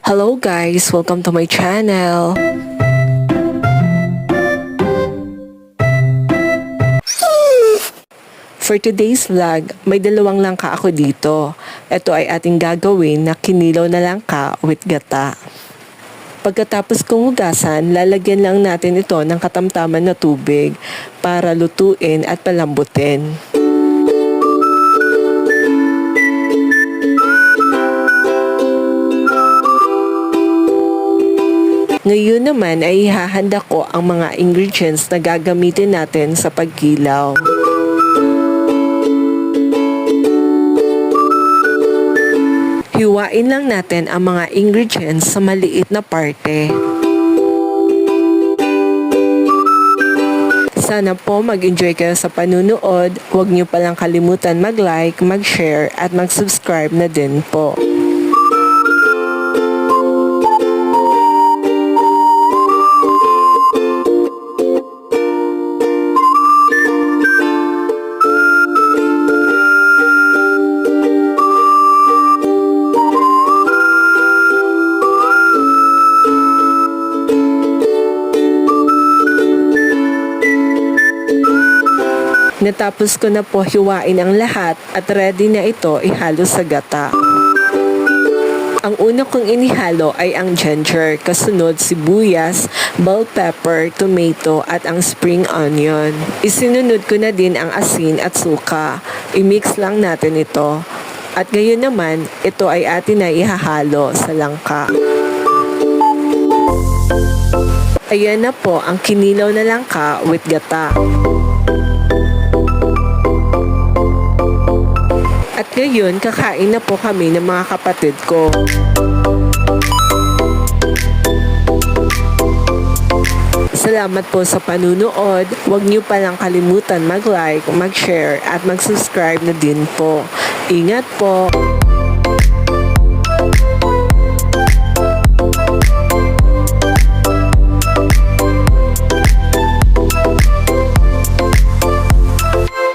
Hello guys! Welcome to my channel! For today's vlog, may dalawang langka ako dito. Ito ay ating gagawin na kinilaw na langka with gata. Pagkatapos kong hugasan, lalagyan lang natin ito ng katamtaman na tubig para lutuin at palambutin. Ngayon naman ay ihahanda ko ang mga ingredients na gagamitin natin sa pagkilaw. Hiwain lang natin ang mga ingredients sa maliit na parte. Sana po mag-enjoy kayo sa panunood. Huwag niyo palang kalimutan mag-like, mag-share at mag-subscribe na din po. Natapos ko na po hiwain ang lahat at ready na ito ihalo sa gata. Ang una kong inihalo ay ang ginger, kasunod sibuyas, bell pepper, tomato at ang spring onion. Isinunod ko na din ang asin at suka. I-mix lang natin ito. At ngayon naman, ito ay atin na ihahalo sa langka. Ayan na po ang kinilaw na langka with gata. At ngayon, kakain na po kami ng mga kapatid ko. Salamat po sa panunood. Huwag niyo palang kalimutan mag-like, mag-share at mag-subscribe na din po. Ingat po!